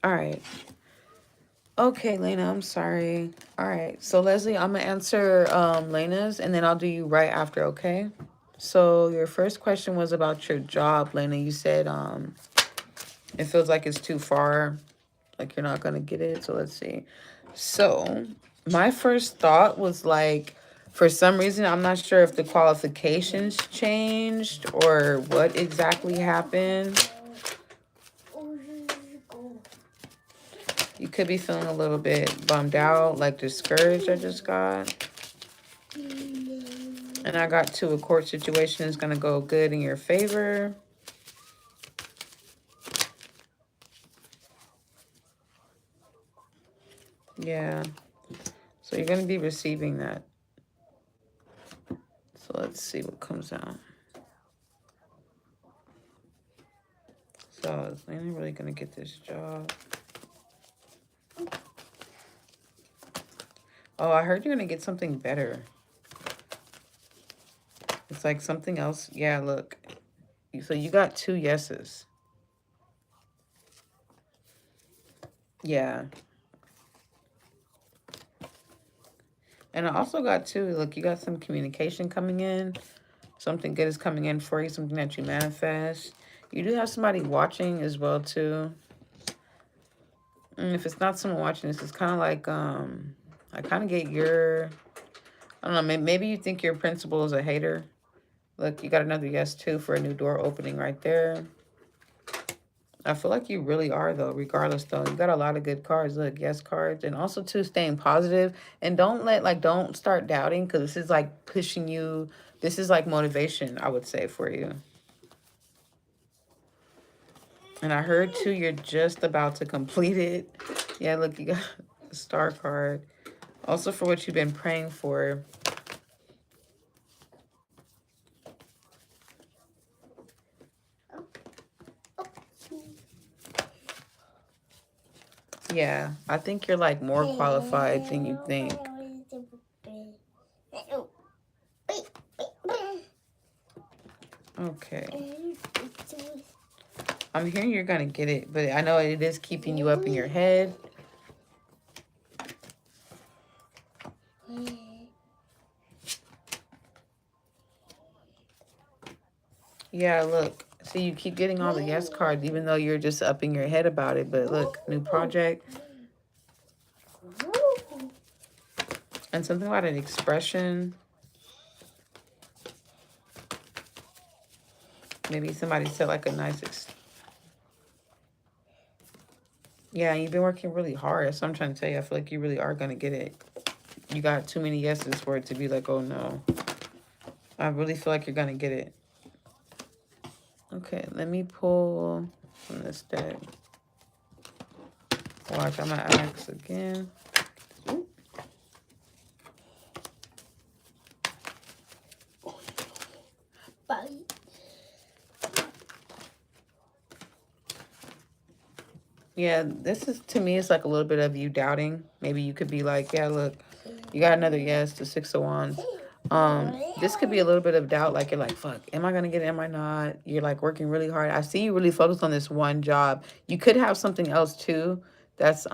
All right. Okay, Lena, I'm sorry. All right. So Leslie, I'm gonna answer Lena's and then I'll do you right after, okay? So your first question was about your job, Lena. You said it feels like it's too far, like you're not gonna get it. So let's see. So my first thought was like, for some reason, I'm not sure if the qualifications changed or what exactly happened. You could be feeling a little bit bummed out, like discouraged. I just got. And I got to a court situation is going to go good in your favor. Yeah. So you're going to be receiving that. So let's see what comes out. So is Lena really going to get this job? Oh, I heard you're going to get something better. It's like something else. Yeah, look. So you got 2 yeses. Yeah. And I also got 2. Look, you got some communication coming in. Something good is coming in for you. Something that you manifest. You do have somebody watching as well, too. And if it's not someone watching this, it's kind of like, I kind of get your, I don't know, maybe you think your principal is a hater. Look, you got another yes, too, for a new door opening right there. I feel like you really are, though, regardless, though. You got a lot of good cards. Look, yes cards. And also, too, staying positive. And don't start doubting because this is, like, pushing you. This is, like, motivation, I would say, for you. And I heard, too, you're just about to complete it. Yeah, look, you got a star card. Also for what you've been praying for. Yeah, I think you're like more qualified than you think. Okay. I'm hearing you're going to get it, but I know it is keeping you up in your head. Yeah, look. See, you keep getting all the yes cards, even though you're just up in your head about it. But look, new project. And something about an expression. Maybe somebody said like a nice yeah, you've been working really hard. So I'm trying to tell you, I feel like you really are going to get it. You got too many yeses for it to be like, oh no. I really feel like you're going to get it. Okay, let me pull from this deck. Watch, I'm going to ask again. Ooh. Yeah, this is, to me, it's like a little bit of you doubting. Maybe you could be like, yeah, look, you got another yes, the 6 of Wands. This could be a little bit of doubt, like you're like, fuck, am I gonna get it, am I not? You're like working really hard. I see you really focused on this one job. You could have something else too that's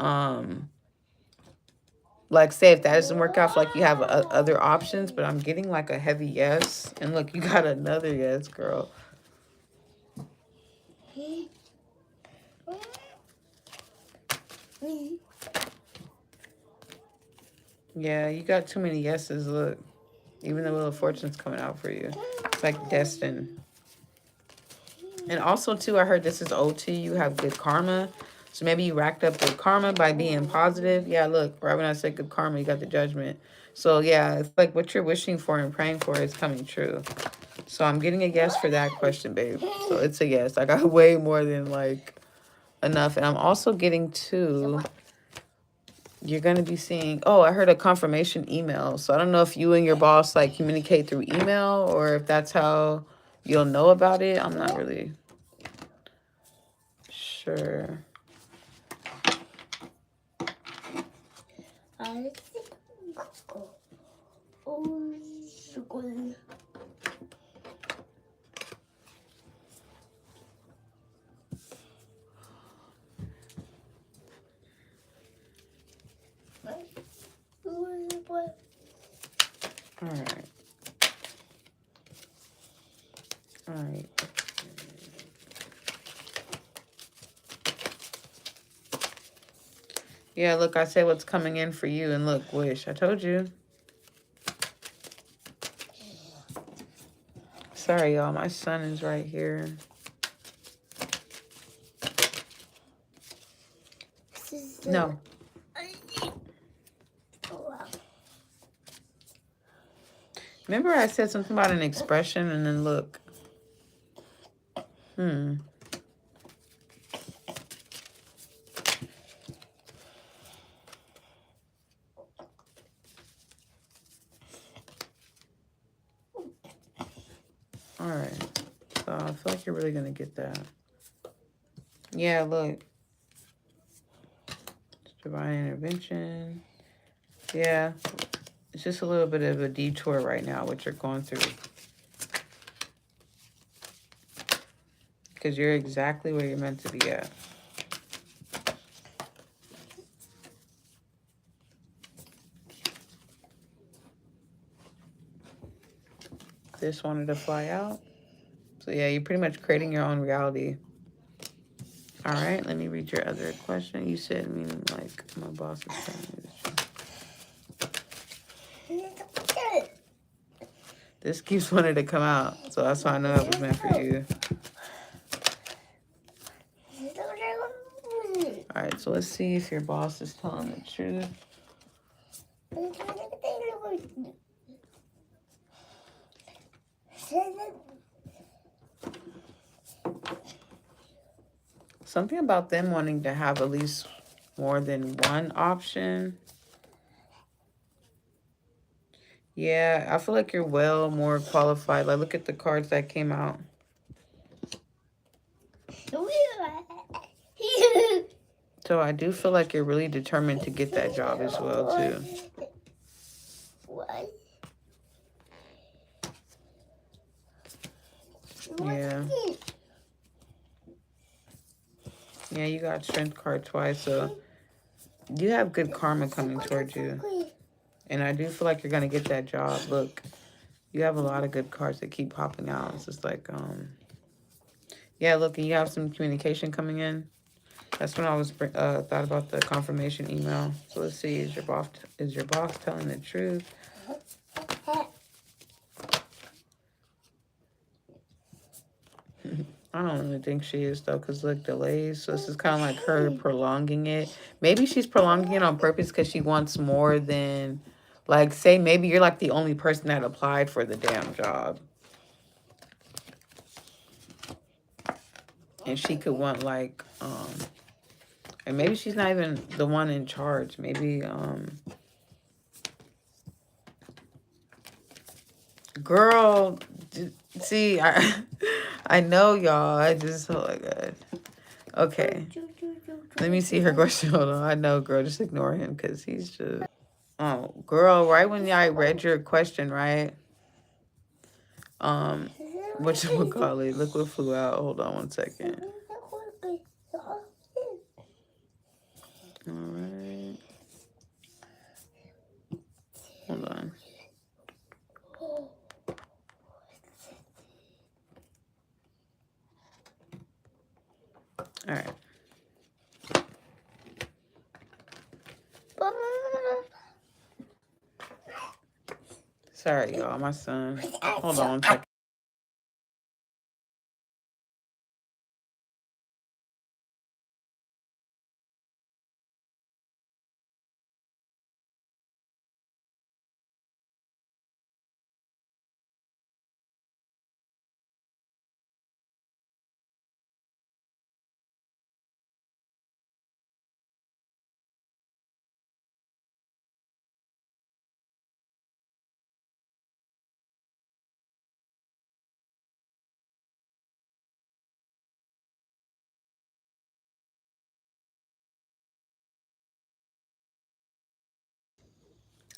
like, say if that doesn't work out, like you have other options, but I'm getting like a heavy yes. And look, you got another yes, girl. Yeah, you got too many yeses. Look, even the Wheel of Fortune's coming out for you. It's like destined. And also, too, I heard this is OT. You have good karma. So maybe you racked up good karma by being positive. Yeah, look, right when I said good karma, you got the Judgment. So, yeah, it's like what you're wishing for and praying for is coming true. So I'm getting a yes for that question, babe. So it's a yes. I got way more than, like, enough. And I'm also getting to, you're going to be seeing, oh, I heard a confirmation email. So I don't know if you and your boss, like, communicate through email or if that's how you'll know about it. I'm not really sure. All right. All right. Yeah, look, I said what's coming in for you, and look, wish. I told you. Sorry, y'all. My son is right here. No. Remember I said something about an expression, and then look. All right. So I feel like you're really going to get that. Yeah, look. Divine intervention. Yeah. It's just a little bit of a detour right now, what you're going through. Because you're exactly where you're meant to be at. This wanted to fly out. So yeah, you're pretty much creating your own reality. All right, let me read your other question. You said, meaning like my boss is telling me this. This keeps wanting to come out, so that's why I know it was meant for you. All right, so let's see if your boss is telling the truth. Something about them wanting to have at least more than one option. Yeah, I feel like you're well more qualified. Like, look at the cards that came out. So I do feel like you're really determined to get that job as well, too. Yeah. Yeah, you got strength card twice, so you have good karma coming towards you. And I do feel like you're going to get that job. Look, you have a lot of good cards that keep popping out. It's just like, yeah, look, and you have some communication coming in. That's when I was thought about the confirmation email. So let's see, is your boss telling the truth? I don't really think she is, though, because look, delays. So this is kind of like her prolonging it. Maybe she's prolonging it on purpose because she wants more than, like, say maybe you're like the only person that applied for the damn job. And she could want like, and maybe she's not even the one in charge. Maybe, girl, see, I know y'all. I just, oh my God. Okay. Let me see her question. Hold on. I know, girl. Just ignore him because he's just... Oh, girl, right when I read your question, right? Whatchamacallit? Look what flew out. Hold on one second. All right. Hold on. All right. Sorry, y'all. My son. Hold on one second.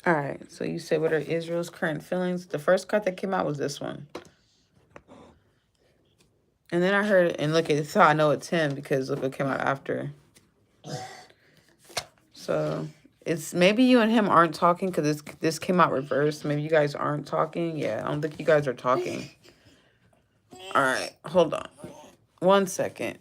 All right. So you said, what are Israel's current feelings? The first card that came out was this one. And then I heard, and look, it's how I know it's him because look what came out after. So It's maybe you and him aren't talking because this came out reversed. Maybe you guys aren't talking. Yeah, I don't think you guys are talking. All right, hold on. 1 second.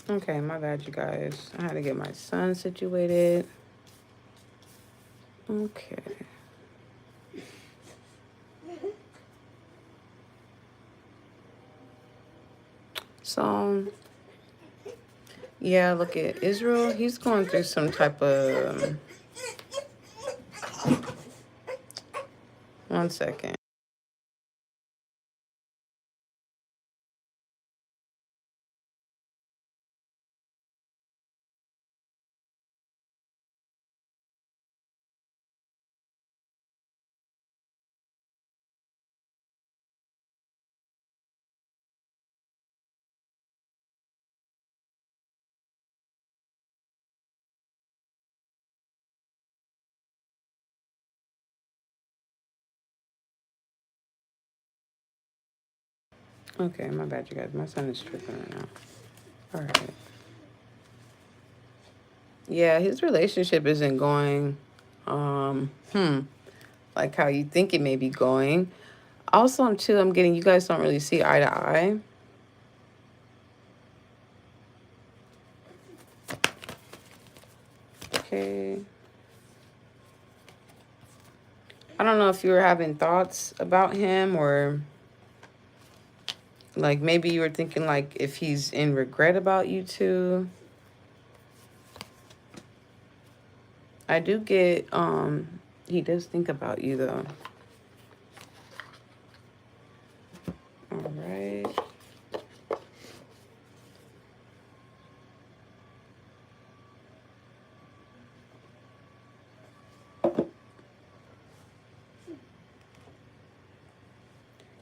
Okay, my bad, you guys. I had to get my son situated. Okay. So, yeah, look at Israel. He's going through some type of. 1 second. Okay, my bad, you guys. My son is tripping right now. All right. Yeah, his relationship isn't going, um, hmm, like how you think it may be going. Also, too, I'm getting, you guys don't really see eye to eye. Okay. I don't know if you were having thoughts about him, or like maybe you were thinking like if he's in regret about you too. I do get, he does think about you though. All right.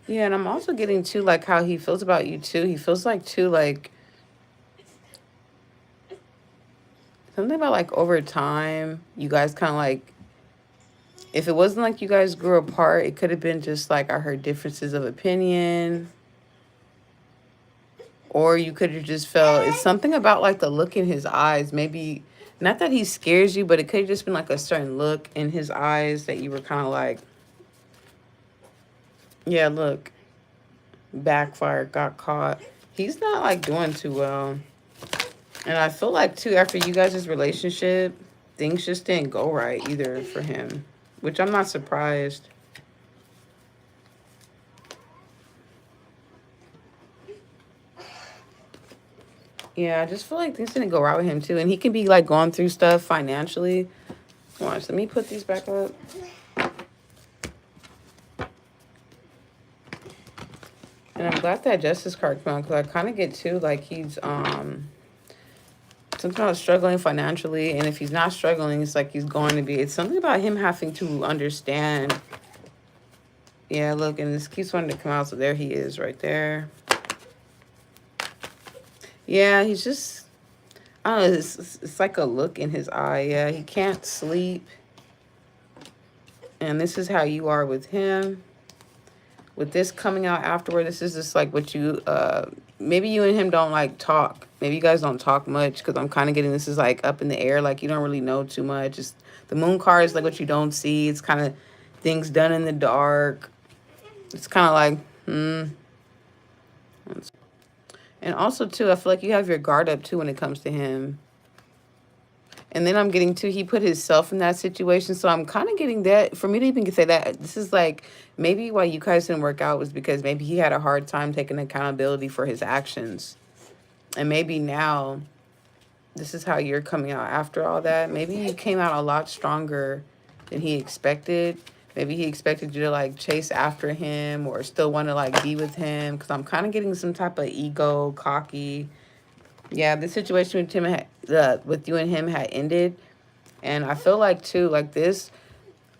Yeah, and I'm also getting too like how he feels about you too. He feels like too like something about like over time, you guys kind of like, if it wasn't like you guys grew apart, it could have been just like I heard differences of opinion, or you could have just felt it's something about like the look in his eyes. Maybe not that he scares you, but it could have just been like a certain look in his eyes that you were kind of like, yeah, look, backfired, got caught. He's not like doing too well. And I feel like too, after you guys' relationship, things just didn't go right either for him, which I'm not surprised. Yeah, I just feel like things didn't go right with him too. And he can be like going through stuff financially. Watch, let me put these back up. And I'm glad that justice card came out because I kind of get too like he's sometimes struggling financially, and if he's not struggling, it's like he's going to be. It's something about him having to understand. Yeah, look, and this keeps wanting to come out, so there he is right there. Yeah, he's just, I don't know, it's like a look in his eye. Yeah, he can't sleep. And this is how you are with him. With this coming out afterward, this is just like what you, maybe you and him don't like talk. Maybe you guys don't talk much because I'm kind of getting this is like up in the air. Like you don't really know too much. It's, the moon card is like what you don't see. It's kind of things done in the dark. It's kind of like, And also, too, I feel like you have your guard up, too, when it comes to him. And then I'm getting to, he put himself in that situation. So I'm kind of getting that, for me to even say that, this is like, maybe why you guys didn't work out was because maybe he had a hard time taking accountability for his actions. And maybe now, this is how you're coming out after all that. Maybe you came out a lot stronger than he expected. Maybe he expected you to like chase after him or still want to like be with him. Because I'm kind of getting some type of ego, cocky. Yeah, the situation with him with you and him had ended, and I feel like too, like this.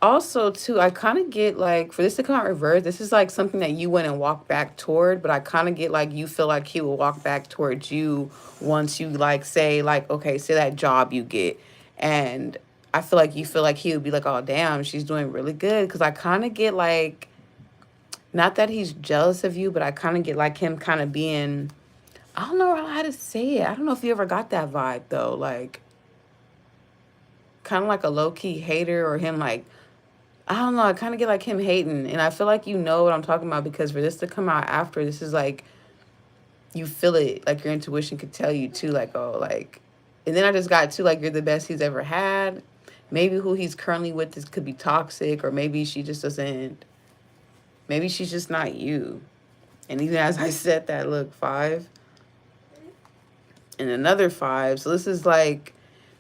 Also, too, I kind of get like for this to come out reverse, this is like something that you went and walked back toward, but I kind of get like you feel like he will walk back towards you once you like say like okay, say that job you get, and I feel like you feel like he would be like, oh damn, she's doing really good, because I kind of get like not that he's jealous of you, but I kind of get like him kind of being, I don't know how to say it. I don't know if you ever got that vibe though. Like kind of like a low key hater, or him like, I don't know. I kind of get like him hating. And I feel like you know what I'm talking about because for this to come out after, this is like, you feel it. Like your intuition could tell you too. Like, oh, like, and then I just got to like, you're the best he's ever had. Maybe who he's currently with this could be toxic, or maybe she just doesn't, maybe she's just not you. And even as I said that, look, 5 and another 5. So this is like,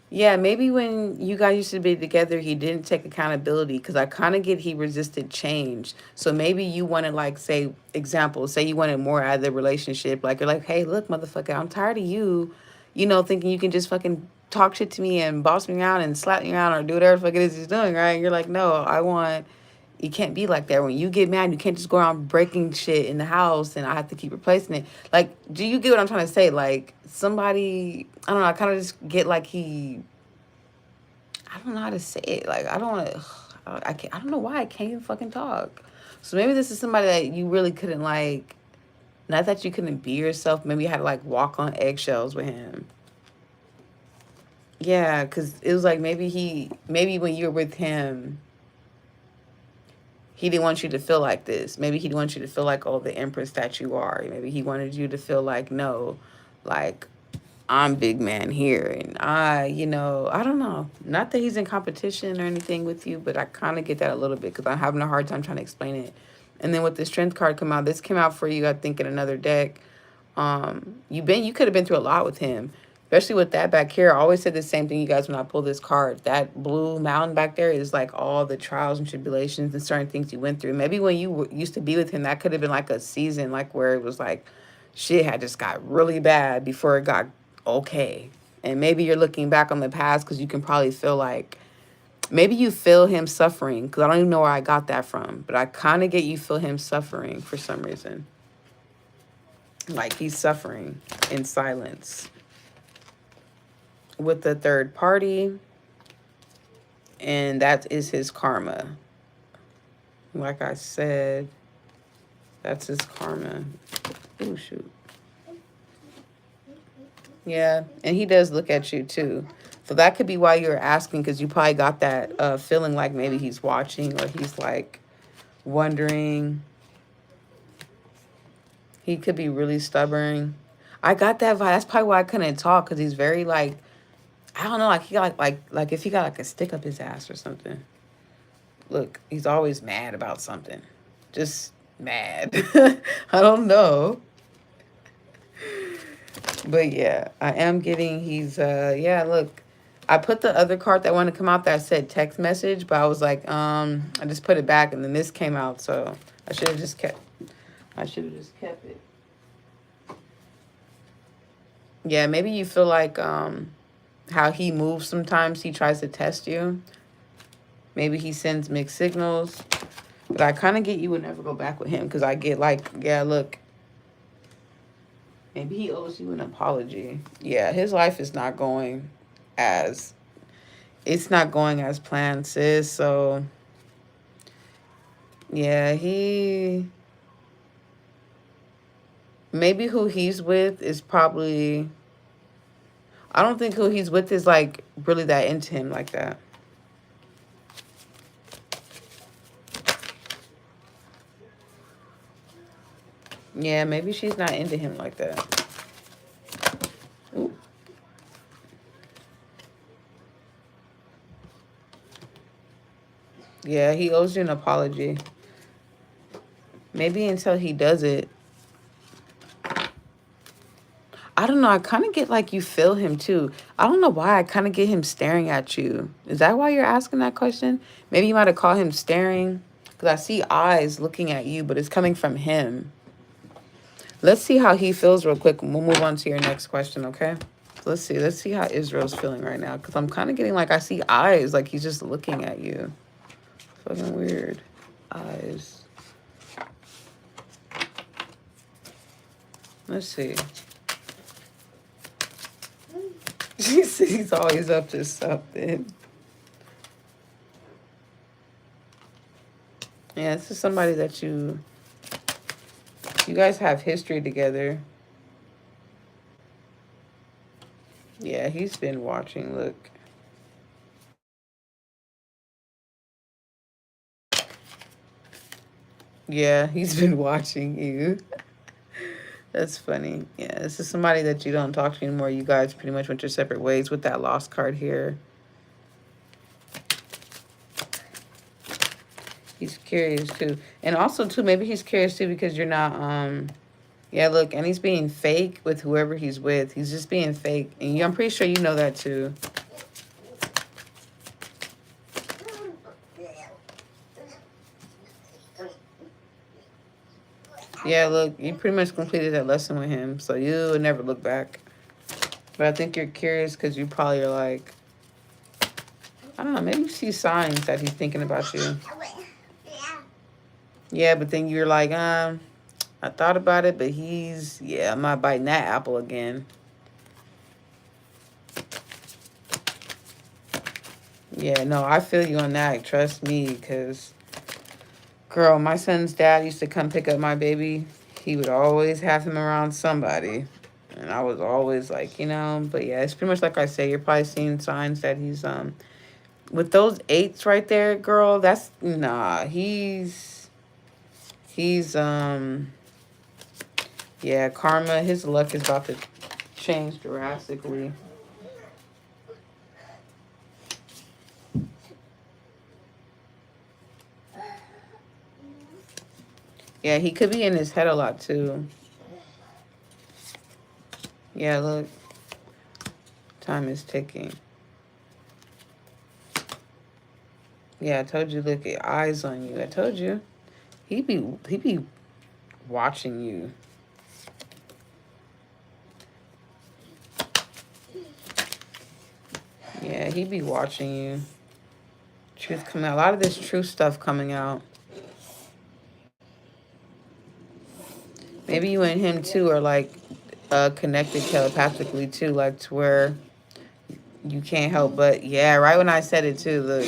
yeah, maybe when you guys used to be together, he didn't take accountability because I kind of get he resisted change. So maybe you wanted, like, say, example, say you wanted more out of the relationship. Like, you're like, hey, look, motherfucker, I'm tired of you, thinking you can just fucking talk shit to me and boss me around and slap me around or do whatever the fuck it is he's doing, right? And you're like, no, you can't be like that. When you get mad, you can't just go around breaking shit in the house and I have to keep replacing it. Like, do you get what I'm trying to say? Like, somebody, I don't know, I kind of just get like I don't know how to say it. Like, I don't want to, I don't know why I can't even fucking talk. So maybe this is somebody that you really couldn't like, Not that you couldn't be yourself. Maybe you had to like walk on eggshells with him. Yeah, because it was like maybe when you were with him, he didn't want you to feel like this. Maybe he didn't want you to feel like, oh, the empress that you are. Maybe he wanted you to feel like, no, like, I'm big man here. And I don't know. Not that he's in competition or anything with you, but I kind of get that a little bit because I'm having a hard time trying to explain it. And then with the strength card come out, this came out for you, I think, in another deck. You could have been through a lot with him, especially with that back here. I always said the same thing, you guys, when I pull this card. That blue mountain back there is like all the trials and tribulations and certain things you went through. Maybe when you used to be with him, that could have been like a season, like where it was like shit had just got really bad before it got okay. And maybe you're looking back on the past because you can probably feel like maybe you feel him suffering, because I don't even know where I got that from, but I kind of get you feel him suffering for some reason. Like he's suffering in silence with the third party, and that is his karma. Like I said, that's his karma. Oh, shoot. Yeah, and he does look at you too. So that could be why you're asking, because you probably got that feeling like maybe he's watching or he's like wondering. He could be really stubborn. I got that vibe. That's probably why I couldn't talk, because he's very like, I don't know, like he got like if he got like a stick up his ass or something. Look, he's always mad about something. Just mad. I don't know. But yeah, I am getting yeah, look. I put the other card that wanted to come out that said text message, but I was like, I just put it back and then this came out, so I should have just kept it. Yeah, maybe you feel like how he moves sometimes, he tries to test you. Maybe he sends mixed signals. But I kind of get you would never go back with him, because I get like, yeah, look. Maybe he owes you an apology. Yeah, his life is not going as planned, sis. So yeah, maybe who he's with is probably, I don't think who he's with is like really that into him like that. Yeah, maybe she's not into him like that. Ooh. Yeah, he owes you an apology. Maybe until he does it. I don't know. I kind of get like you feel him too. I don't know why. I kind of get him staring at you. Is that why you're asking that question? Maybe you might have called him staring, because I see eyes looking at you, but it's coming from him. Let's see how he feels real quick, and we'll move on to your next question, okay? Let's see how Israel's feeling right now, because I'm kind of getting like I see eyes, like he's just looking at you. Fucking weird. Eyes. Let's see. He's always up to something. Yeah, this is somebody that you guys have history together. Yeah, he's been watching, look. Yeah, he's been watching you. That's funny. Yeah, this is somebody that you don't talk to anymore. You guys pretty much went your separate ways with that lost card here. He's curious too. And also too, maybe he's curious too because you're not, yeah, look, and he's being fake with whoever he's with. He's just being fake. And I'm pretty sure you know that too. Yeah, look, you pretty much completed that lesson with him, so you'll never look back. But I think you're curious because you probably are like, I don't know, maybe you see signs that he's thinking about you. Yeah, but then you're like, I thought about it, but I'm not biting that apple again. Yeah, no, I feel you on that. Trust me, because, girl, my son's dad used to come pick up my baby. he would always have him around somebody. And I was always like, you know, but yeah, it's pretty much like I say, you're probably seeing signs that he's with those eights right there, girl, that's nah, he's yeah, karma, his luck is about to change drastically. Yeah, he could be in his head a lot too. Yeah, look, time is ticking. Yeah, I told you, look at eyes on you. I told you. He be watching you. Yeah, he be watching you. Truth coming out. A lot of this truth stuff coming out. Maybe you and him too are like connected telepathically too, like to where you can't help but yeah, right when I said it too, look,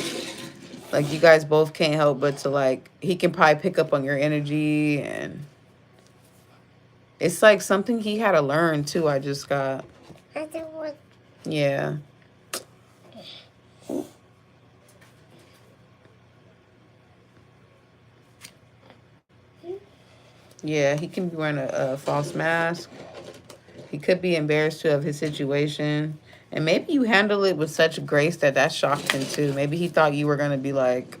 like you guys both can't help but to like he can probably pick up on your energy and it's like something he had to learn too. I just got yeah. Yeah, he can be wearing a false mask. He could be embarrassed too of his situation. And maybe you handle it with such grace that that shocked him too. Maybe he thought you were going to be like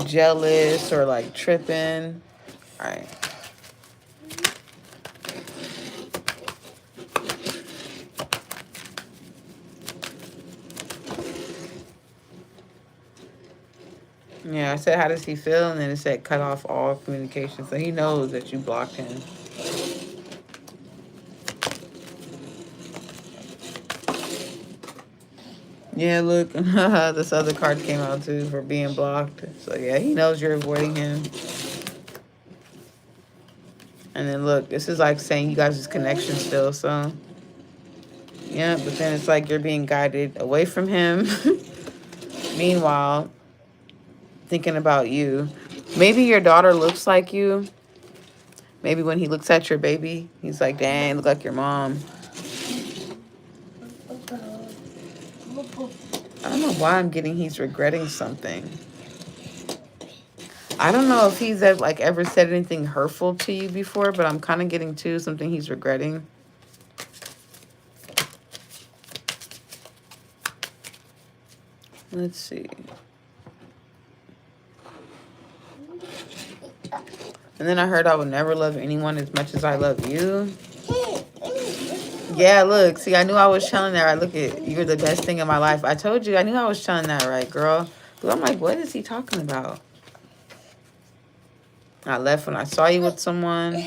jealous or like tripping. All right. Yeah, I said, how does he feel? And then it said, cut off all communication. So he knows that you blocked him. Yeah, look, this other card came out too for being blocked. So yeah, he knows you're avoiding him. And then look, this is like saying you guys' connection still. So yeah, but then it's like you're being guided away from him. Meanwhile, thinking about you. Maybe your daughter looks like you. Maybe when he looks at your baby, he's like, dang, look like your mom. I don't know why I'm getting he's regretting something. I don't know if he's ever said anything hurtful to you before, but I'm kind of getting too something he's regretting. Let's see. And then I heard I would never love anyone as much as I love you. Yeah, look. See, I knew I was telling that right. Look at you're the best thing in my life. I told you. I knew I was telling that right, girl. But I'm like, what is he talking about? I left when I saw you with someone.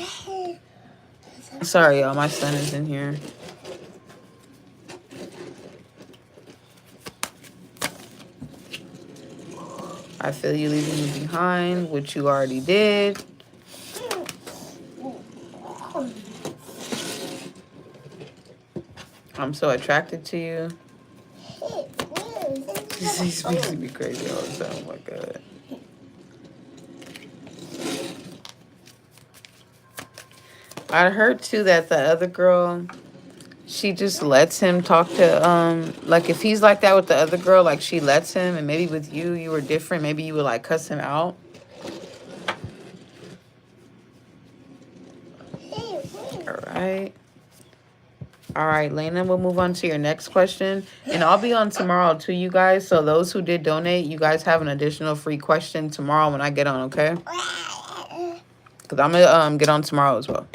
Sorry, y'all. My son is in here. I feel you leaving me behind, which you already did. I'm so attracted to you. He speaks to me crazy all the time. Oh my God. I heard too that the other girl, she just lets him talk to like if he's like that with the other girl, like she lets him, and maybe with you, you were different. Maybe you would like cuss him out. All right, Lena, we'll move on to your next question. And I'll be on tomorrow too, you guys. So those who did donate, you guys have an additional free question tomorrow when I get on, okay? Because I'm going to get on tomorrow as well.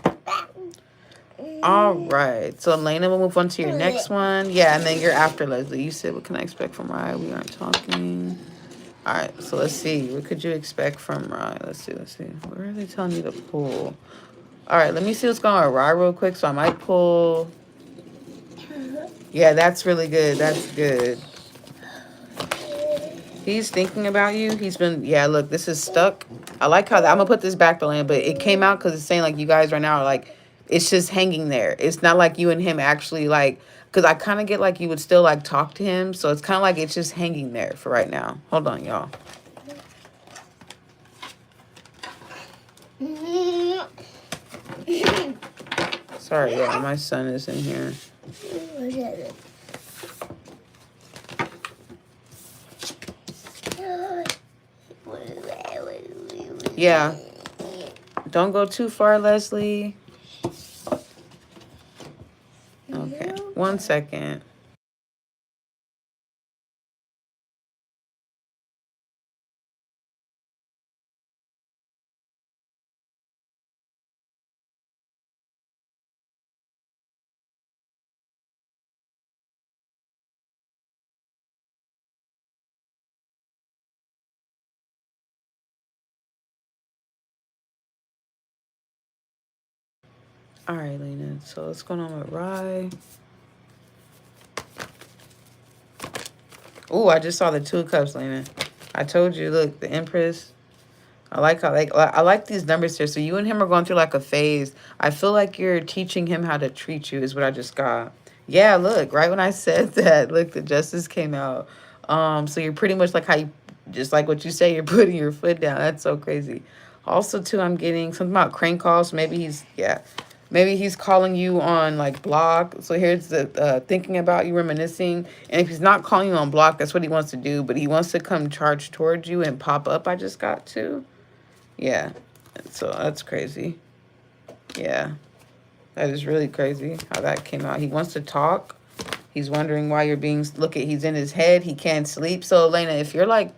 All right. So, Lena, we'll move on to your next one. Yeah, and then you're after Leslie. You said, what can I expect from Rye? We aren't talking. All right. So, let's see. What could you expect from Rye? Let's see. Where are they telling you to pull? All right. Let me see what's going on with Rye real quick. So, I might pull... Yeah, that's really good. That's good. He's thinking about you. He's been, yeah, look, this is stuck. I like how, I'm going to put this back to land, but it came out because it's saying, like, you guys right now are, like, it's just hanging there. It's not like you and him actually, like, because I kind of get like you would still, like, talk to him. So it's kind of like it's just hanging there for right now. Hold on, y'all. Sorry, yeah, my son is in here. Yeah. Don't go too far, Leslie. Okay. 1 second. All right, Lena. So what's going on with Rye? Oh, I just saw the 2 of Cups, Lena. I told you, look, the Empress. I like how I like these numbers here. So you and him are going through like a phase. I feel like you're teaching him how to treat you is what I just got. Yeah, look, right when I said that, look, the justice came out. So you're pretty much like how you just like what you say, you're putting your foot down. That's so crazy. Also, too, I'm getting something about crank calls. Maybe maybe he's calling you on like block. So here's the thinking about you, reminiscing. And if he's not calling you on block, that's what he wants to do. But he wants to come charge towards you and pop up. I just got to. Yeah. So that's crazy. Yeah. That is really crazy how that came out. He wants to talk. He's wondering why you're being, look at, he's in his head. He can't sleep. So, Elena, if you're like,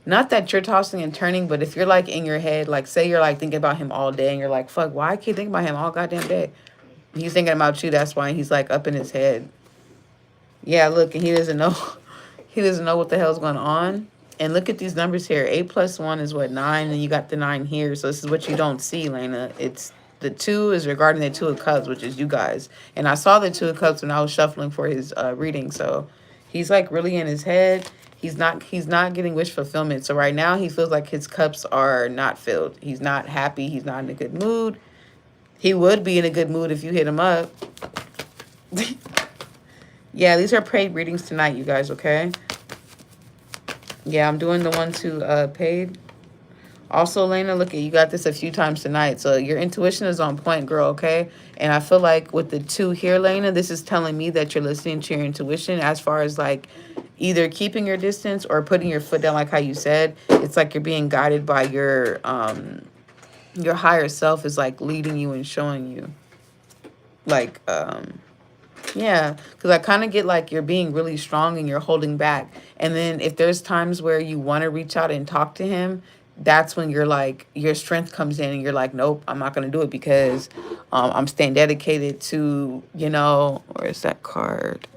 not that you're tossing and turning, but if you're like in your head, like say you're like thinking about him all day and you're like, fuck, why I keep thinking about him all goddamn day? He's thinking about you. That's why he's like up in his head. Yeah, look, and he doesn't know. He doesn't know what the hell's going on. And look at these numbers here. 8 plus 1 is what, 9, and you got the 9 here. So this is what you don't see, Lena. It's the 2 is regarding the 2 of Cups, which is you guys. And I saw the 2 of Cups when I was shuffling for his reading. So he's like really in his head. He's not getting wish fulfillment. So right now he feels like his cups are not filled. He's not happy. He's not in a good mood. He would be in a good mood if you hit him up. Yeah, these are paid readings tonight, you guys, okay? Yeah, I'm doing the ones who paid. Also, Elena, look at you got this a few times tonight. So your intuition is on point, girl, okay? And I feel like with the 2 here, Lena, this is telling me that you're listening to your intuition as far as like either keeping your distance or putting your foot down like how you said. It's like you're being guided by your higher self is like leading you and showing you. Like yeah, because I kind of get like you're being really strong and you're holding back. And then if there's times where you want to reach out and talk to him, that's when you're like, your strength comes in and you're like, nope, I'm not going to do it because I'm staying dedicated to, where's that card?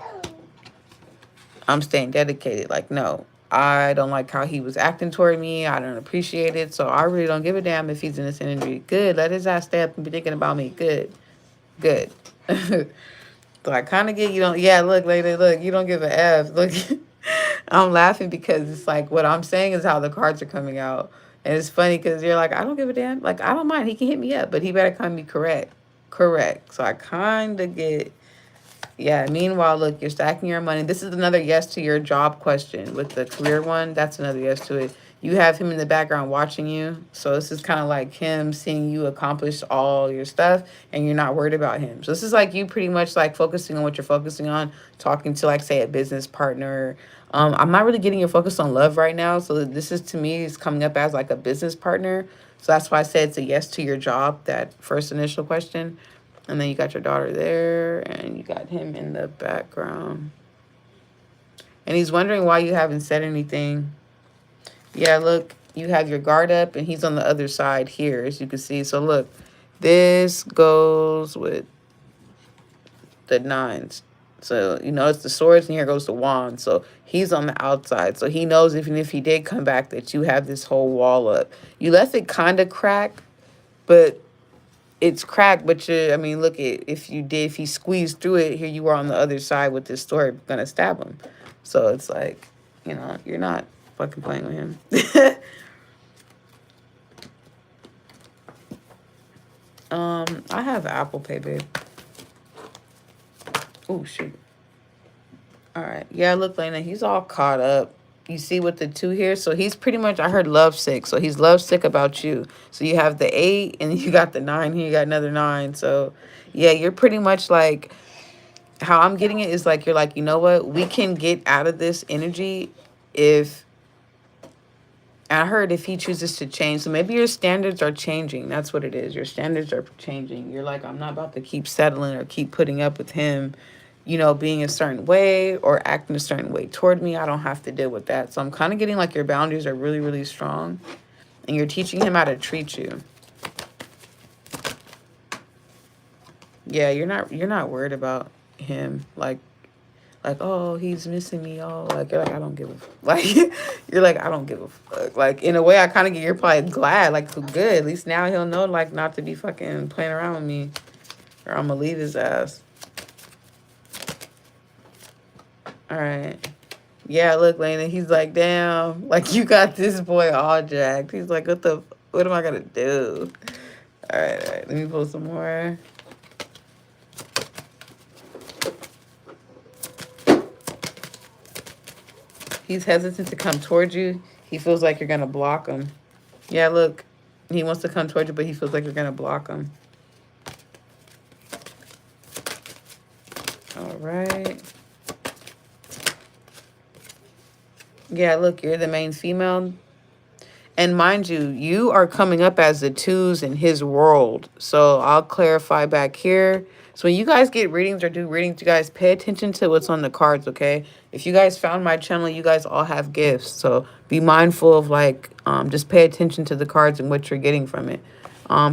I'm staying dedicated. Like, no, I don't like how he was acting toward me. I don't appreciate it. So I really don't give a damn if he's in this energy. Good. Let his ass stay up and be thinking about me. Good. Good. So I kind of get you don't. Yeah, look, lady, look, you don't give a F. Look, I'm laughing because it's like what I'm saying is how the cards are coming out, and it's funny because you're like, I don't give a damn. Like I don't mind. He can hit me up, but he better come be correct. Correct. So I kind of get. Yeah. Meanwhile, look, you're stacking your money. This is another yes to your job question with the career one. That's another yes to it. You have him in the background watching you. So this is kind of like him seeing you accomplish all your stuff and you're not worried about him. So this is like you pretty much like focusing on what you're focusing on, talking to like, say, a business partner. I'm not really getting your focus on love right now. So this is to me is coming up as like a business partner. So that's why I said it's a yes to your job, that first initial question. And then you got your daughter there and you got him in the background. And he's wondering why you haven't said anything. Yeah, look, you have your guard up and he's on the other side here, as you can see. So look, this goes with the 9s. So, it's the swords and here goes the wand. So he's on the outside. So he knows even if he did come back that you have this whole wall up. You left it kind of cracked, but it's cracked. But look, if he squeezed through it, here you are on the other side with this sword going to stab him. So it's like, you're not fucking playing with him. I have Apple Pay, babe. Oh, shoot. All right. Yeah, look, Lena, he's all caught up. you see with the 2 here? So he's pretty much, I heard lovesick. So he's lovesick about you. So you have the 8 and you got the 9 here. You got another 9. So yeah, you're pretty much like, how I'm getting it is like, you're like, you know what? We can get out of this energy if, I heard if he chooses to change. So maybe your standards are changing. That's what it is. Your standards are changing. You're like, I'm not about to keep settling or keep putting up with him, you know, being a certain way or acting a certain way toward me. I don't have to deal with that. So I'm kind of getting like your boundaries are really, really strong. And you're teaching him how to treat you. Yeah, you're not worried about him. Like, oh, he's missing me. Oh, like, you're like, I don't give a like, you're like, I don't give a fuck. Like, in a way, I kind of get, you're probably glad, like, good. At least now he'll know, like, not to be fucking playing around with me, or I'm gonna leave his ass. All right. Yeah, look, Lena, he's like, damn, like, you got this boy all jacked. He's like, what am I gonna do? All right, let me pull some more. He's hesitant to come towards you. He feels like you're going to block him. Yeah, look. He wants to come towards you, but he feels like you're going to block him. All right. Yeah, look, you're the main female. And mind you, you are coming up as the 2s in his world. So I'll clarify back here. So when you guys get readings or do readings, you guys pay attention to what's on the cards, okay? If you guys found my channel, you guys all have gifts. So be mindful of, like, just pay attention to the cards and what you're getting from it.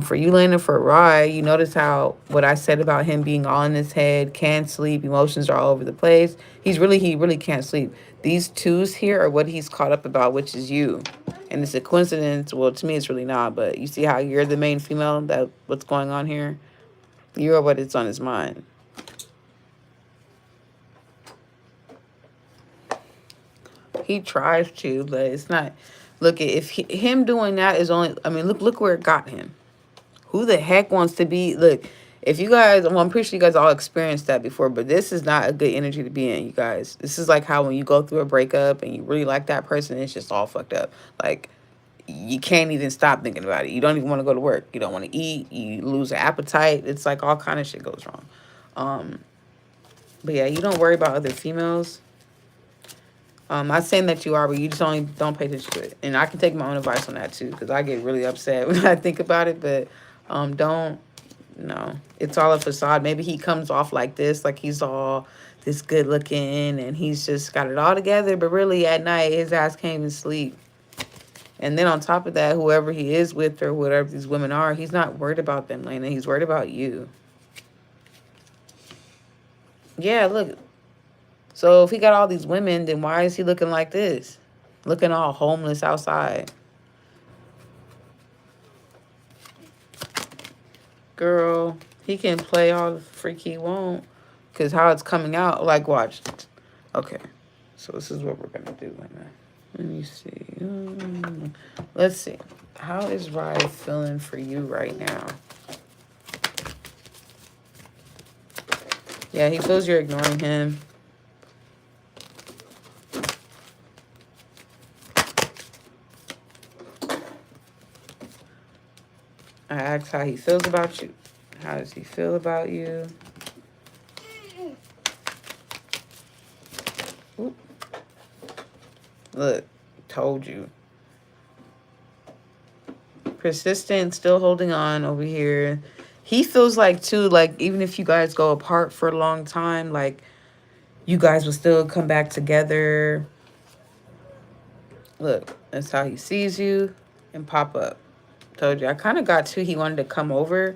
For you, Lena, for Rye, you notice how what I said about him being all in his head, can't sleep, emotions are all over the place. He really can't sleep. These 2s here are what he's caught up about, which is you. And it's a coincidence. Well, to me, it's really not. But you see how you're the main female, that what's going on here? You're what it's on his mind. He tries to, but it's not. Look, if him doing that is only, I mean, look where it got him. Who the heck wants to be, look, if you guys, well, I'm pretty sure you guys all experienced that before, but this is not a good energy to be in, you guys. This is like how when you go through a breakup and you really like that person, it's just all fucked up. Like, you can't even stop thinking about it. You don't even want to go to work. You don't want to eat. You lose your appetite. It's like all kind of shit goes wrong. But yeah, you don't worry about other females. Not saying that you are, but you just only don't pay attention to it. And I can take my own advice on that too, because I get really upset when I think about it. But no, it's all a facade. Maybe he comes off like this, like he's all this good looking and he's just got it all together. But really at night, his ass can't even sleep. And then on top of that, whoever he is with or whatever these women are, he's not worried about them, Lena. He's worried about you. Yeah, look. So if he got all these women, then why is he looking like this? Looking all homeless outside. Girl, he can play all the freak he won't. Because how it's coming out, like, watch. Okay. So this is what we're going to do. Let me see. Let's see. How is Rye feeling for you right now? Yeah, he feels you're ignoring him. I asked how he feels about you. How does he feel about you? Oop. Look, told you. Persistent, still holding on over here. He feels like, too, like, even if you guys go apart for a long time, like, you guys will still come back together. Look, that's how he sees you and pop up. Told you. I kind of got, too, he wanted to come over.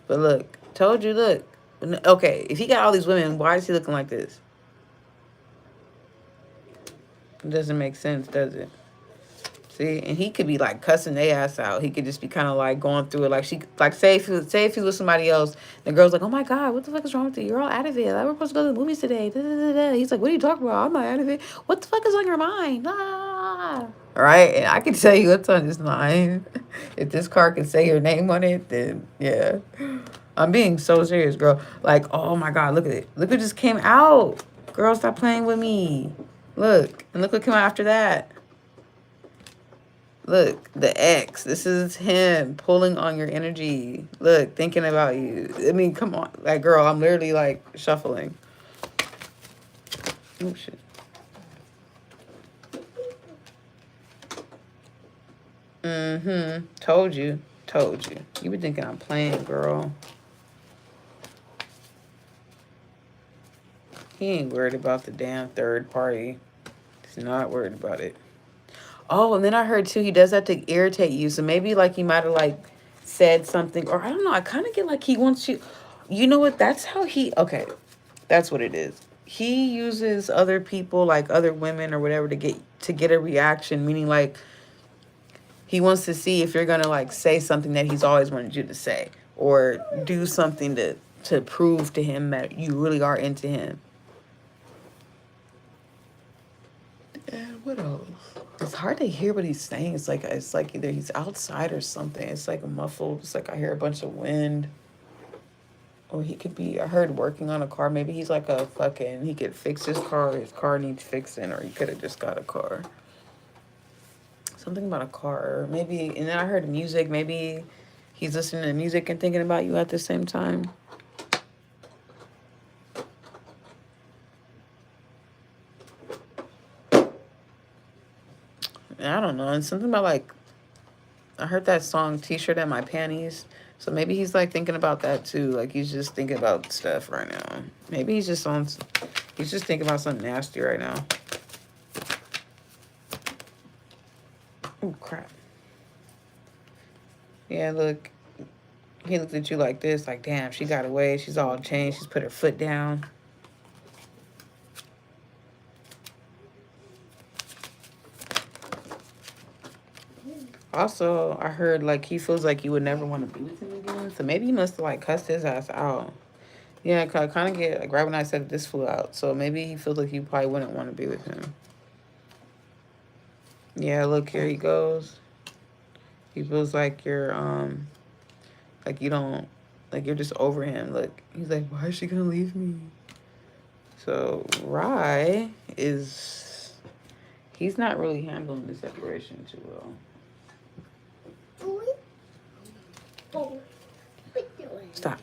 But look, told you, look. Okay, if he got all these women, why is he looking like this? It doesn't make sense, does it? See, and he could be like cussing their ass out. He could just be kind of like going through it, like say if he was somebody else, the girl's like, oh my god, what the fuck is wrong with you? You're all out of it. Like, we're supposed to go to the movies today. Da, da, da, da. He's like, what are you talking about? I'm not out of it. What the fuck is on your mind? Ah. All right, and I can tell you what's on his mind. If this card can say your name on it, then yeah, I'm being so serious, girl. Like, oh my god, look at it. Look what just came out. Girl, stop playing with me. Look. And look what came out after that. Look, the X. This is him pulling on your energy. Look, thinking about you. I mean, come on. Like, girl, I'm literally like shuffling. Oh, shit. Mm-hmm. Told you. Told you. You been thinking I'm playing, girl. He ain't worried about the damn third party. He's not worried about it. Oh, and then I heard too, he does that to irritate you. So maybe like he might have like said something, or I don't know. I kind of get like he wants you. You know what? That's how he. Okay, that's what it is. He uses other people, like other women or whatever, to get a reaction. Meaning like he wants to see if you're gonna like say something that he's always wanted you to say, or do something to prove to him that you really are into him. And what else? It's hard to hear what he's saying. It's like either he's outside or something. It's like a muffled. It's like I hear a bunch of wind. Or he could be. I heard working on a car. Maybe he's like a fucking. He could fix his car. His car needs fixing, or he could have just got a car. Something about a car. Maybe. And then I heard music. Maybe he's listening to music and thinking about you at the same time. And I don't know. And something about like I heard that song T-shirt and my panties. So maybe he's like thinking about that too. Like he's just thinking about stuff right now. Maybe he's just thinking about something nasty right now. Oh crap. Yeah, look. He looked at you like this, like damn, she got away. She's all changed. She's put her foot down. Also, I heard like he feels like you would never want to be with him again. So maybe he must have like cussed his ass out. Yeah, I kind of get like right when I said this flew out. So maybe he feels like you probably wouldn't want to be with him. Yeah, look, here he goes. He feels like you're like you don't like you're just over him. Look, he's like, why is she gonna leave me? So Rye he's not really handling the separation too well. Stop.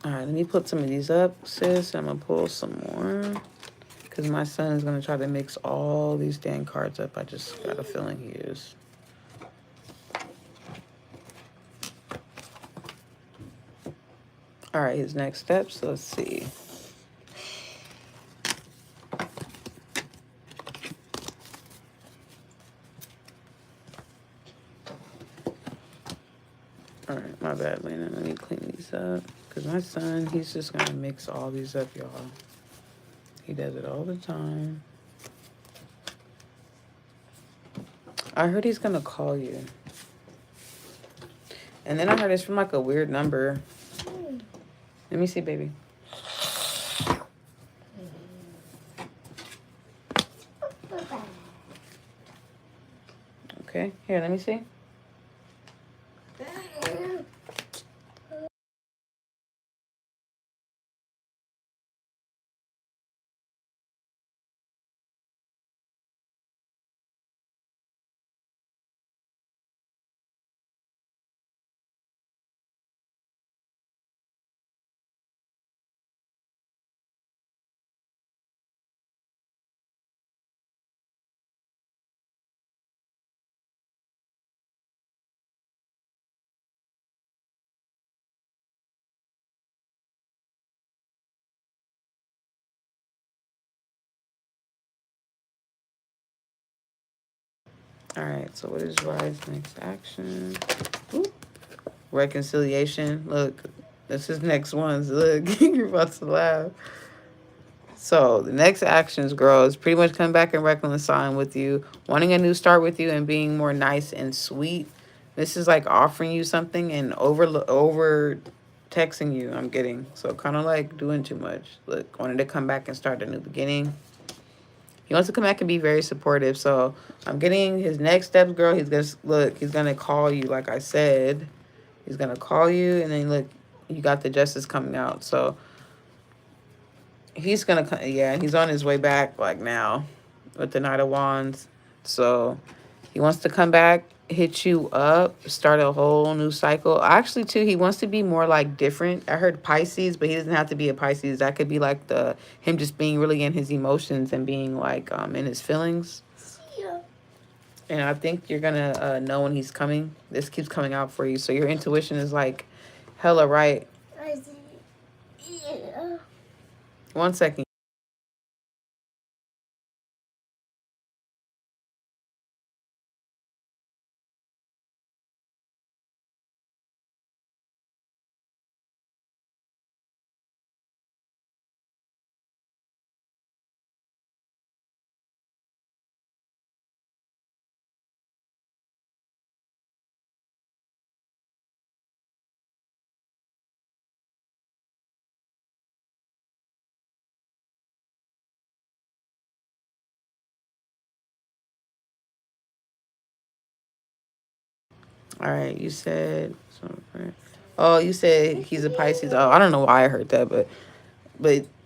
All right, let me put some of these up, sis. I'm gonna pull some more because my son is gonna try to mix all these dang cards up. I just got a feeling he is. All right, his next steps. Let's see. All right, my bad, Lena. Let me clean these up because my son, he's just gonna mix all these up, y'all. He does it all the time. I heard he's gonna call you. And then I heard it's from like a weird number. Let me see, baby. Okay, here, let me see. All right, so what is Rye's next action? Ooh. Reconciliation. Look, this is next ones. Look, you're about to laugh. So the next actions, girl, is pretty much coming back and reconciling with you, wanting a new start with you, and being more nice and sweet. This is like offering you something and over texting you. I'm getting so kind of like doing too much. Look, wanted to come back and start a new beginning. He wants to come back and be very supportive. So I'm getting his next steps, girl. He's gonna call you, like I said. He's gonna call you, and then look, you got the justice coming out. So he's gonna, yeah, he's on his way back, like now. with the Knight of Wands. So he wants to come back, hit you up, start a whole new cycle. Actually, too, he wants to be more like different. I heard Pisces, but he doesn't have to be a Pisces. That could be like the him just being really in his emotions and being like in his feelings. And I think you're gonna know when he's coming. This keeps coming out for you, so your intuition is like hella right. 1 second. All right, you said. Oh, you said he's a Pisces. Oh, I don't know why I heard that, but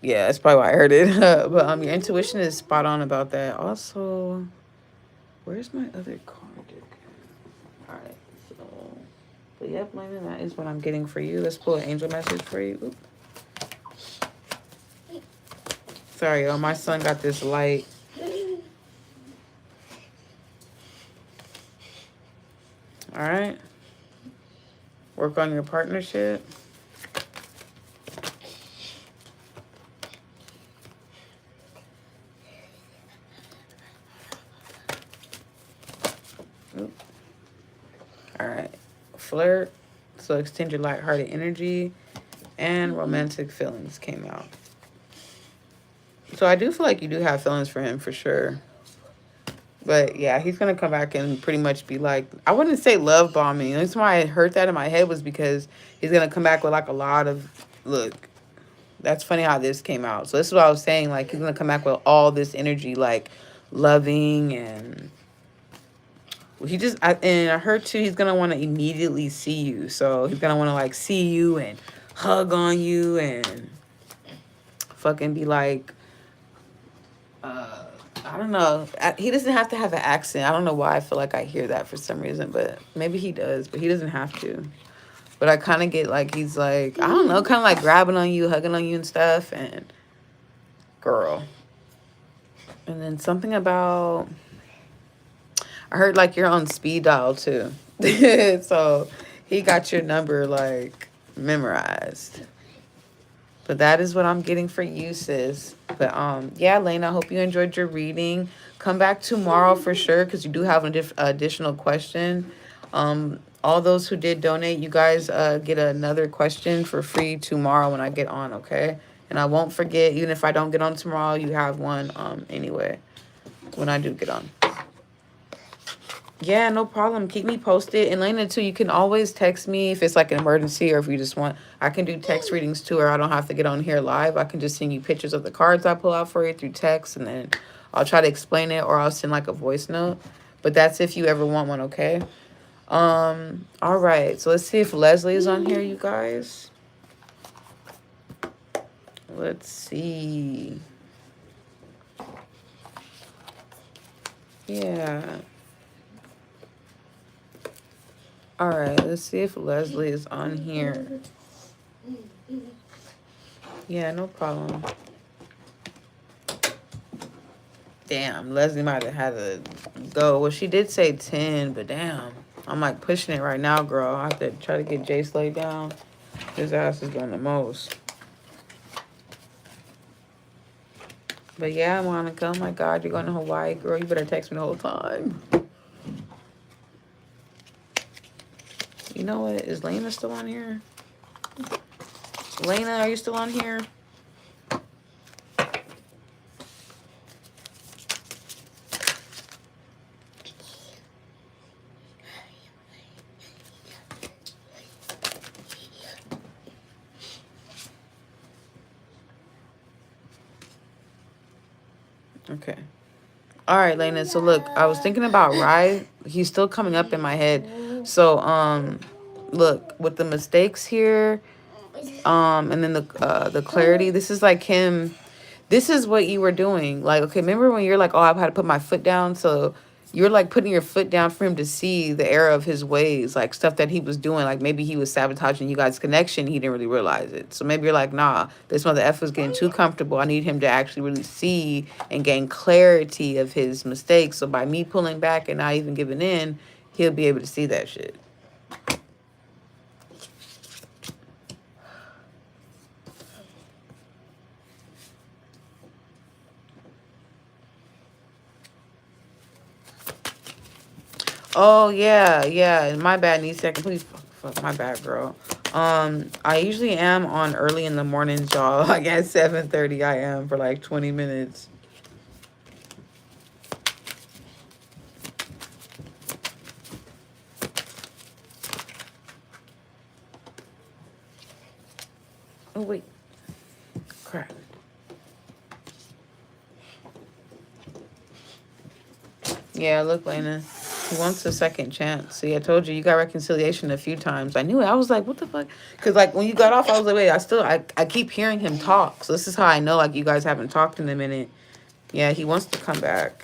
yeah, that's probably why I heard it. But your intuition is spot on about that. Also, where's my other card deck? All right, so but yep, Lena, that is what I'm getting for you. Let's pull an angel message for you. Oop. Sorry, oh, my son got this light. All right. Work on your partnership. Oop. All right. Flirt. So extend your lighthearted energy. And romantic feelings came out. So I do feel like you do have feelings for him for sure. But yeah, he's going to come back and pretty much be like, I wouldn't say love bombing. That's why I heard that in my head was because he's going to come back with like a lot of, look, that's funny how this came out. So this is what I was saying. Like he's going to come back with all this energy, like loving and and I heard too, he's going to want to immediately see you. So he's going to want to like see you and hug on you and fucking be like, I don't know. He doesn't have to have an accent. I don't know why I feel like I hear that for some reason, but maybe he does, but he doesn't have to. But I kind of get like, he's like, I don't know, kind of like grabbing on you, hugging on you and stuff. And girl. And then something about, I heard like you're on speed dial too. So he got your number like memorized. But that is what I'm getting for you, sis. But yeah, Lena, I hope you enjoyed your reading. Come back tomorrow for sure, because you do have an additional question. All those who did donate, you guys get another question for free tomorrow when I get on, okay? And I won't forget, even if I don't get on tomorrow, you have one anyway when I do get on. Yeah, no problem. Keep me posted. And Lena, too, you can always text me if it's like an emergency or if you just want. I can do text readings, too, or I don't have to get on here live. I can just send you pictures of the cards I pull out for you through text, and then I'll try to explain it, or I'll send like a voice note. But that's if you ever want one, okay? All right. So let's see if Leslie is on here, you guys. Let's see. Yeah. All right, let's see if Leslie is on here. Yeah, no problem. Damn, Leslie might have had to go. Well, she did say 10, but damn. I'm like pushing it right now, girl. I have to try to get Jace laid down. His ass is doing the most. But yeah, Monica, oh my God, you're going to Hawaii, girl. You better text me the whole time. You know what? Is Lena still on here? Lena, are you still on here? Okay. All right, Lena. So look, I was thinking about Rye. He's still coming up in my head. So look, with the mistakes here, and then the clarity, this is like him. This is what you were doing. Like, okay, remember when you're like, oh, I've had to put my foot down? So you're like putting your foot down for him to see the error of his ways, like stuff that he was doing. Like maybe he was sabotaging you guys' connection. He didn't really realize it. So maybe you're like, nah, this mother F was getting too comfortable. I need him to actually really see and gain clarity of his mistakes. So by me pulling back and not even giving in, he'll be able to see that shit. Oh yeah, yeah. My bad, niece. I completely fuck my bad, girl. I usually am on early in the mornings, y'all. Like at 7:30, I am for like 20 minutes. Oh wait, crap. Yeah, look, Lena. He wants a second chance. See, I told you, you got reconciliation a few times. I knew it. I was like, what the fuck? Because, like, when you got off, I was like, wait, I keep hearing him talk. So this is how I know, like, you guys haven't talked in a minute. Yeah, he wants to come back.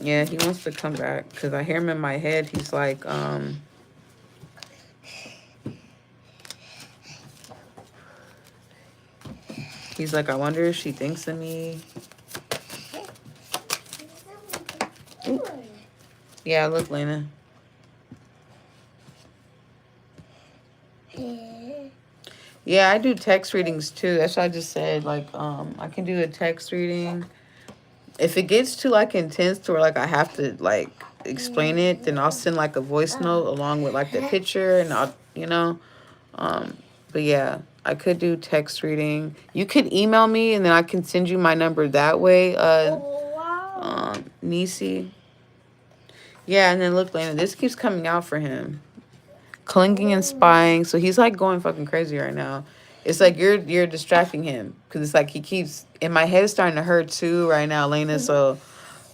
Yeah, he wants to come back. Because I hear him in my head. He's like, he's like, I wonder if she thinks of me. Ooh. Yeah, look, Lena. Yeah, I do text readings too. That's what I just said. Like, I can do a text reading. If it gets too like intense to where like I have to like explain it, then I'll send like a voice note along with like the picture and I'll, you know. But yeah, I could do text reading. You could email me and then I can send you my number that way, Nisi. Yeah, and then look, Lena, this keeps coming out for him. Clinging and spying. So he's like going fucking crazy right now. It's like you're distracting him because it's like he keeps, and my head is starting to hurt too right now, Lena. So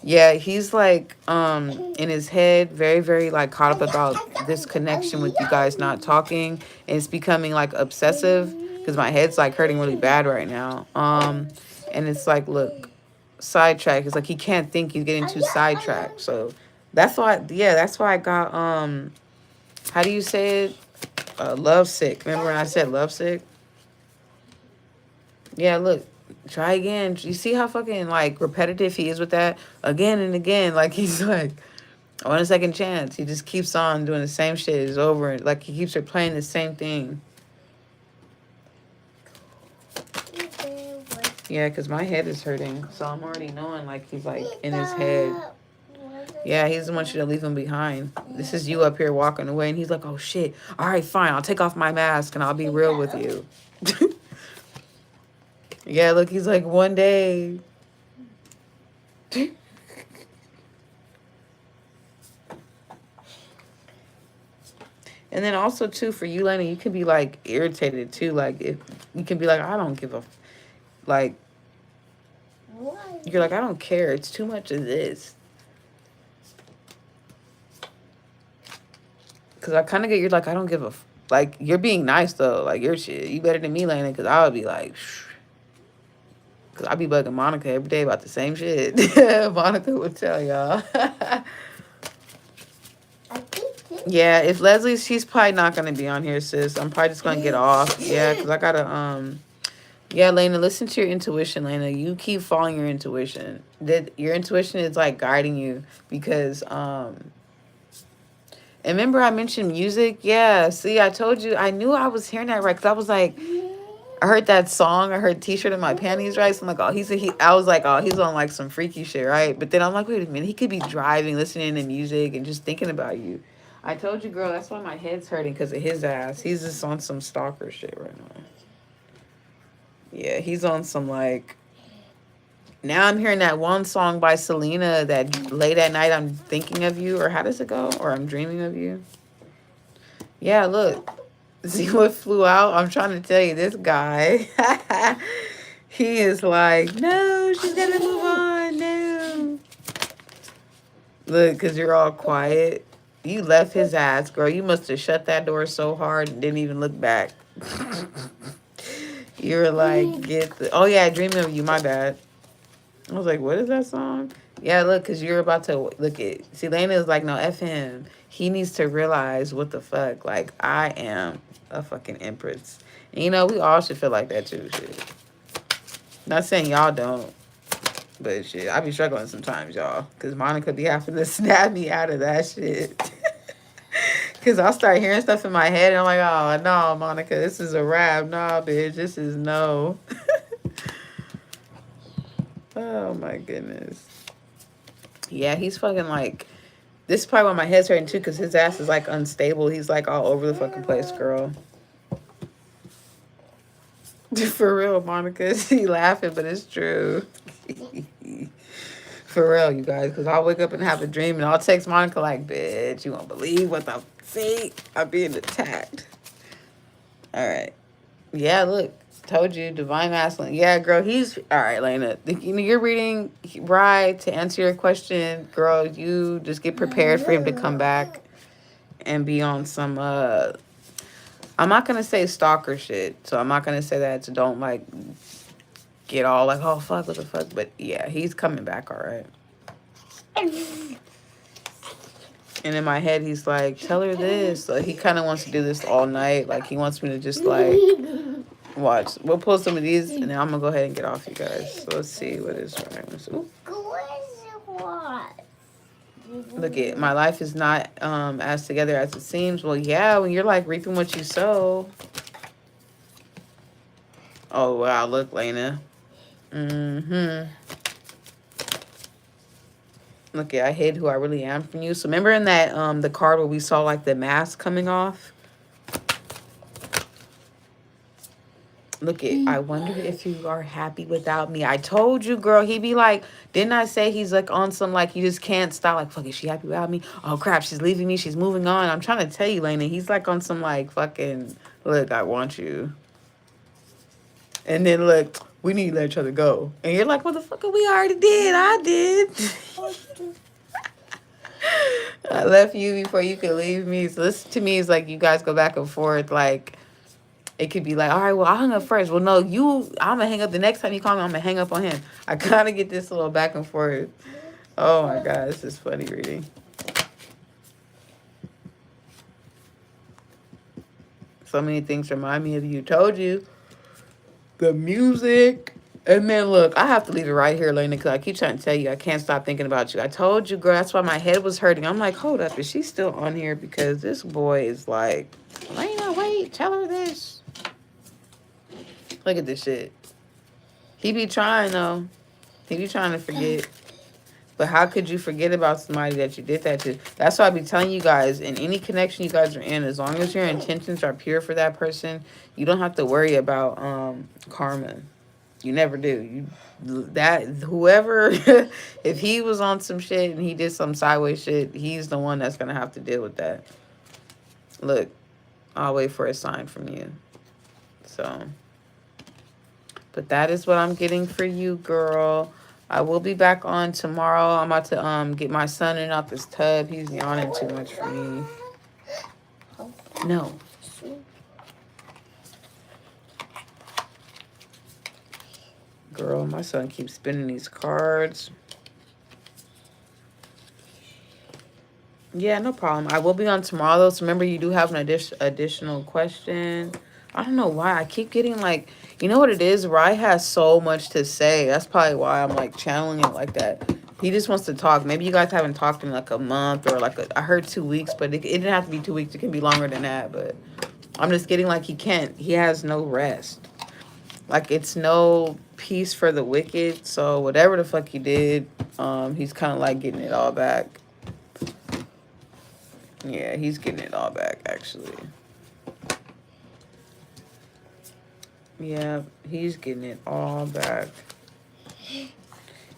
yeah, he's like in his head very, very like caught up about this connection with you guys not talking, and it's becoming like obsessive because my head's like hurting really bad right now. And it's like, look, sidetrack. It's like he can't think, he's getting too sidetracked. So that's why, yeah, that's why I got how do you say it? Love sick. Remember when I said love sick? Yeah, look. Try again. You see how fucking like repetitive he is with that? Again and again. Like he's like, I want a second chance. He just keeps on doing the same shit. It's over. Like he keeps replaying the same thing. Yeah, because my head is hurting. So I'm already knowing like he's like in his head. Yeah, he doesn't want you to leave him behind. This is you up here walking away, and he's like, oh, shit. All right, fine. I'll take off my mask, and I'll be real with you. Yeah, look, he's like, one day. And then also, too, for you, Lena, you can be, like, irritated, too. Like, if you can be like, I don't give a... Like, you're like, I don't care. It's too much of this. Because I kind of get, you're like, I don't give a, like, you're being nice, though. Like, you're shit. You better than me, Lena, because I would be like, because I be bugging Monica every day about the same shit. Monica would tell y'all. Yeah, if Leslie, she's probably not going to be on here, sis. I'm probably just going to get off. Yeah, because I got to, yeah, Lena, listen to your intuition, Lena. You keep following your intuition. Your intuition is, like, guiding you because, and remember I mentioned music? Yeah, see, I told you. I knew I was hearing that right because I was like, I heard that song. I heard T-shirt in my panties, right? So I'm like, oh, I was like, oh, he's on like some freaky shit, right? But then I'm like, wait a minute. He could be driving, listening to music, and just thinking about you. I told you, girl, that's why my head's hurting because of his ass. He's just on some stalker shit right now. Yeah, he's on some like... Now I'm hearing that one song by Selena that late at night I'm thinking of you, or how does it go? Or I'm dreaming of you. Yeah, look. See what flew out? I'm trying to tell you, this guy, he is like, no, she's got to move on, no. Look, because you're all quiet. You left his ass, girl. You must have shut that door so hard and didn't even look back. You were like, get the. Oh yeah, Dreaming of You. My bad. I was like, what is that song? Yeah, look, because you're about to look at. See, Lena is like, no, F him. He needs to realize what the fuck. Like, I am a fucking empress. And you know, we all should feel like that too. Shit. Not saying y'all don't, but shit, I be struggling sometimes, y'all. Because Monica be having to snap me out of that shit. Because I'll start hearing stuff in my head and I'm like, oh, no, Monica, this is a rap. Nah, bitch, this is no. Oh, my goodness. Yeah, he's fucking like, this is probably why my head's hurting too, because his ass is like unstable. He's like all over the fucking place, girl. For real, Monica. She laughing, but it's true. For real, you guys, because I'll wake up and have a dream and I'll text Monica like, bitch, you won't believe what the see? I'm being attacked. All right. Yeah, look. Told you, divine masculine. Yeah, girl, he's all right, Lena. You're reading right to answer your question, girl. You just get prepared for him to come back and be on some. I'm not gonna say stalker shit, so I'm not gonna say that. So don't like get all like, oh fuck, what the fuck. But yeah, he's coming back, all right. And in my head, he's like, tell her this. Like, he kind of wants to do this all night. Like, he wants me to just like. Watch. We'll pull some of these, and then I'm gonna go ahead and get off, you guys. So let's see what is right. Look at my life is not as together as it seems. Well, yeah, when you're like reaping what you sow. Oh wow, look, Lena. Look at I hid who I really am from you. So remember in that the card where we saw like the mask coming off. Look at, I wonder if you are happy without me. I told you, girl. He be like, didn't I say he's like on some like, you just can't stop. Like, fuck, is she happy without me? Oh, crap, she's leaving me. She's moving on. I'm trying to tell you, Lena. He's like on some like fucking, look, I want you. And then look, we need to let each other go. And you're like, motherfucker, we already did. I did. I left you before you could leave me. So this to me is like you guys go back and forth like. It could be like, all right, well, I hung up first. Well, no, I'm going to hang up the next time you call me. I'm going to hang up on him. I kind of get this little back and forth. Oh, my God. This is funny reading. So many things remind me of you. Told you. The music. And then, look, I have to leave it right here, Lena, because I keep trying to tell you I can't stop thinking about you. I told you, girl, that's why my head was hurting. I'm like, hold up. Is she still on here? Because this boy is like, Lena, wait. Tell her this. Look at this shit. He be trying, though. He be trying to forget. But how could you forget about somebody that you did that to? That's why I be telling you guys, in any connection you guys are in, as long as your intentions are pure for that person, you don't have to worry about karma. You never do. Whoever, if he was on some shit and he did some sideways shit, he's the one that's going to have to deal with that. Look, I'll wait for a sign from you. So... But that is what I'm getting for you, girl. I will be back on tomorrow. I'm about to get my son in out this tub. He's yawning too much for me. No. Girl, my son keeps spinning these cards. Yeah, no problem. I will be on tomorrow, though. So remember, you do have an additional question. I don't know why. I keep getting like... You know what it is? Rye has so much to say. That's probably why I'm like channeling it like that. He just wants to talk. Maybe you guys haven't talked in like a month or like I heard 2 weeks, but it didn't have to be 2 weeks. It can be longer than that. But I'm just getting like he has no rest. Like it's no peace for the wicked. So whatever the fuck he did, he's kind of like getting it all back. Yeah, he's getting it all back actually. Yeah, he's getting it all back.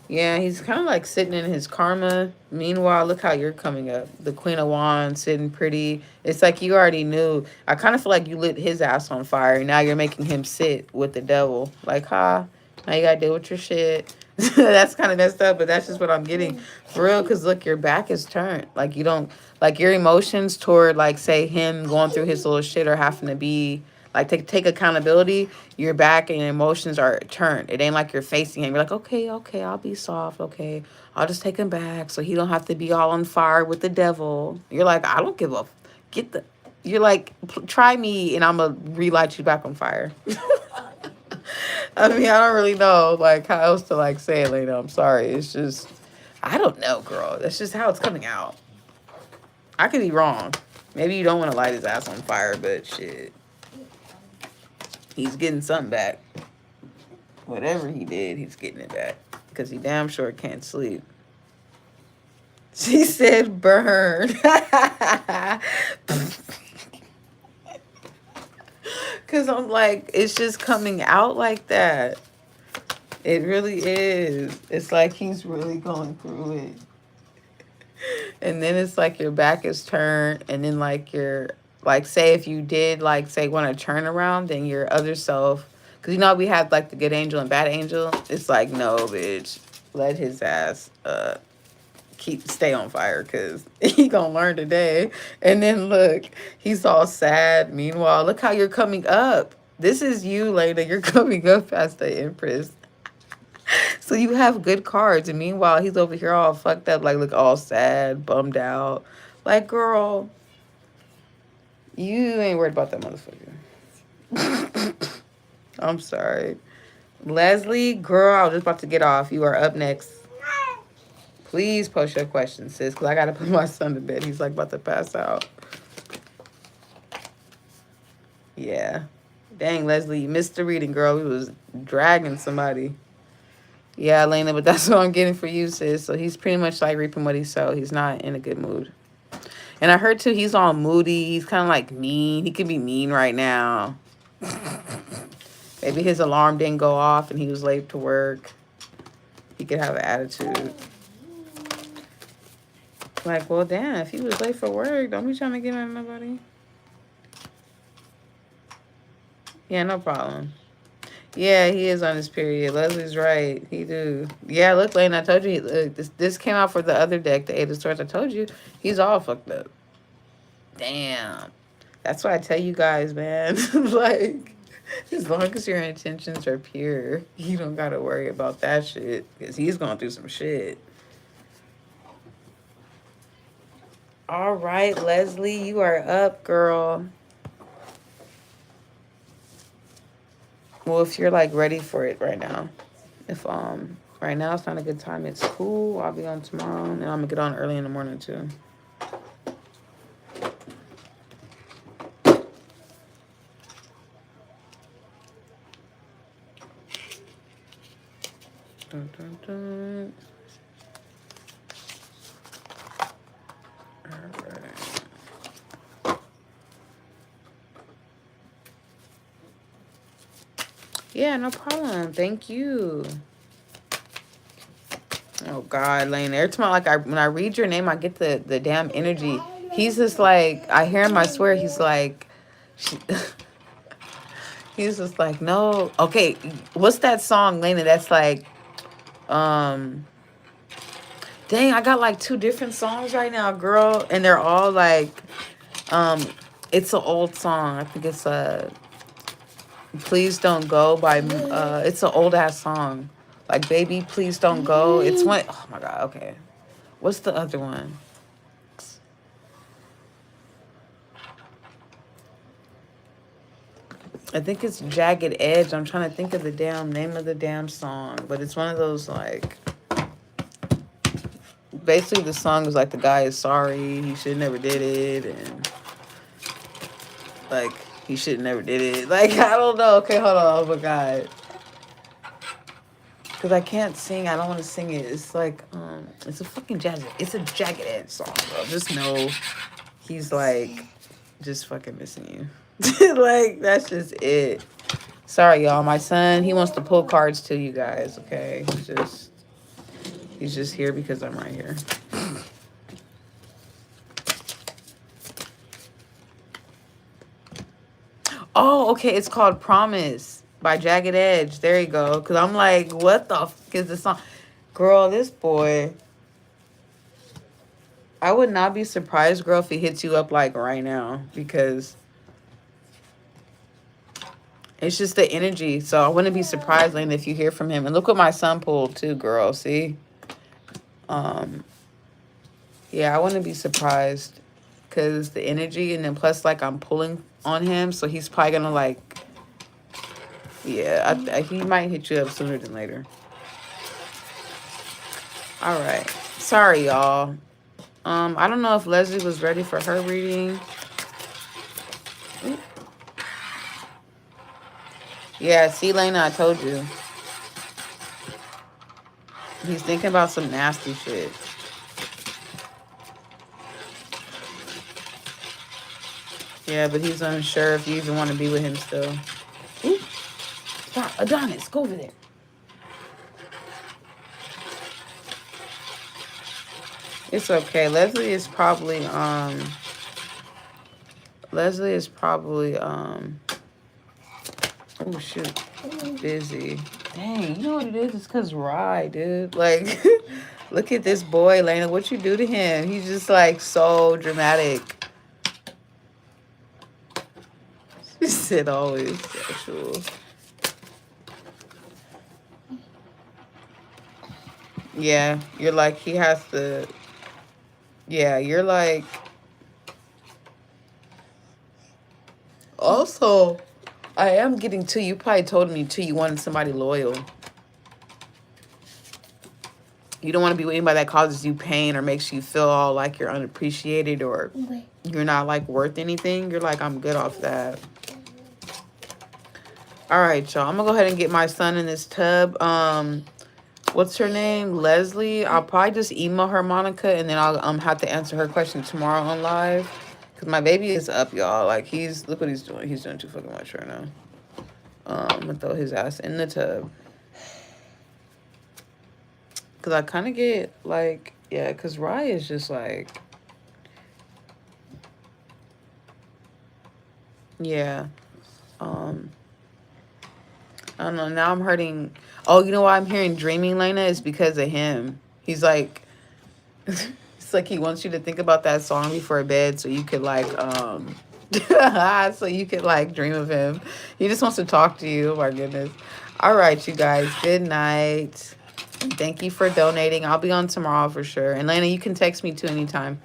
Yeah, he's kind of like sitting in his karma. Meanwhile, look how you're coming up. The Queen of Wands sitting pretty. It's like you already knew. I kind of feel like you lit his ass on fire. Now you're making him sit with the devil. Like, now you got to deal with your shit. That's kind of messed up, but that's just what I'm getting. For real, because look, your back is turned. Like, you don't, like your emotions toward, like, say, him going through his little shit or having to be... like take accountability, your back and your emotions are turned. It ain't like you're facing him. You're like, okay, okay, I'll be soft. Okay, I'll just take him back so he don't have to be all on fire with the devil. You're like, I don't give a get the. You're like, try me and I'm gonna relight you back on fire. I mean, I don't really know like how else to like say it, Lena. I'm sorry. It's just, I don't know, girl. That's just how it's coming out. I could be wrong. Maybe you don't want to light his ass on fire, but shit, he's getting something back. Whatever he did, he's getting it back because he damn sure can't sleep. She said burn. Because I'm like, it's just coming out like that. It really is. It's like he's really going through it. And then it's like your back is turned, and then like your, like, say if you did like say want to turn around, then your other self, because you know we have like the good angel and bad angel. It's like, no, bitch, let his ass stay on fire, because he gonna learn today. And then look, he's all sad. Meanwhile, look how you're coming up. This is you, Lena. You're coming up past the Empress. So you have good cards, and meanwhile he's over here all fucked up, like look all sad, bummed out. Like, girl, you ain't worried about that motherfucker. I'm sorry. Leslie, girl, I was just about to get off. You are up next. Please post your questions, sis, because I got to put my son to bed. He's like about to pass out. Yeah. Dang, Leslie, you missed the reading, girl. We was dragging somebody. Yeah, Elena, but that's what I'm getting for you, sis. So he's pretty much like reaping what he sowed. He's not in a good mood. And I heard, too, he's all moody. He's kind of like mean. He could be mean right now. Maybe his alarm didn't go off and he was late to work. He could have an attitude. Like, well, damn, if he was late for work, don't be trying to get at nobody. Yeah, no problem. Yeah, he is on his period. Leslie's right. He do. Yeah, look, Lane, I told you. Look, this came out for the other deck, the Eight of Swords. I told you. He's all fucked up. Damn. That's why I tell you guys, man. Like, as long as your intentions are pure, you don't got to worry about that shit. Because he's going through some shit. All right, Leslie, you are up, girl. Well, if you're like ready for it right now. If right now it's not a good time, it's cool. I'll be on tomorrow, and I'm gonna get on early in the morning too. Dun, dun, dun. All right. Yeah, no problem. Thank you. Oh God, Lane. Every time when I read your name, I get the damn energy. He's just like, I hear him, I swear he's like he's just like, no. Okay, what's that song, Lena, that's like dang, I got like 2 different songs right now, girl, and they're all like it's an old song. I think it's Please Don't Go by it's an old ass song. Like, Baby Please Don't Go. It's one, oh my God, okay. What's the other one? I think it's Jagged Edge. I'm trying to think of the damn name of the damn song, but it's one of those like, basically the song is like the guy is sorry, he should never did it, and like he should never did it. Like, I don't know. Okay, hold on. Oh my God. Because I can't sing. I don't want to sing it. It's like, it's a fucking it's a Jagged Edge song, bro. Just know he's like just fucking missing you. Like, that's just it. Sorry, y'all. My son, he wants to pull cards to you guys, okay? He's just here because I'm right here. Oh, okay. It's called Promise by Jagged Edge. There you go. Because I'm like, what the fuck is this song? Girl, this boy. I would not be surprised, girl, if he hits you up like right now. Because It's just the energy. So I wouldn't be surprised, Lane, if you hear from him. And look what my son pulled too, girl. See? Yeah, I wouldn't be surprised because the energy, and then plus like I'm pulling on him, so he's probably gonna like, yeah, he might hit you up sooner than later. All right. Sorry, y'all. I don't know if Leslie was ready for her reading. Yeah, see, Lena, I told you. He's thinking about some nasty shit. Yeah, but he's unsure if you even want to be with him still. Ooh. Stop, Adonis, go over there. It's okay. Leslie is probably oh shoot, busy. Dang, you know what it is? It's cause Rye, dude. Like, look at this boy, Lena. What you do to him? He's just like so dramatic. She said always sexual. Yeah, you're like he has to. Yeah, you're like. Also, I am getting to you. Probably told me too. You wanted somebody loyal. You don't want to be with anybody that causes you pain or makes you feel all like you're unappreciated or you're not like worth anything. You're like, I'm good off that. All right, y'all. I'm gonna go ahead and get my son in this tub. What's her name? Leslie. I'll probably just email her, Monica, and then I'll have to answer her question tomorrow on live. Cause my baby is up, y'all. Like look what he's doing. He's doing too fucking much right now. I'm gonna throw his ass in the tub. Cause I kind of get like, yeah. Cause Rye is just like, yeah. I don't know. Now I'm hurting. Oh, you know why I'm hearing dreaming, Lena? Is because of him. He's like, it's like he wants you to think about that song before bed, so you could like, so you could like dream of him. He just wants to talk to you. Oh my goodness. All right, you guys. Good night. Thank you for donating. I'll be on tomorrow for sure. And Lena, you can text me too anytime.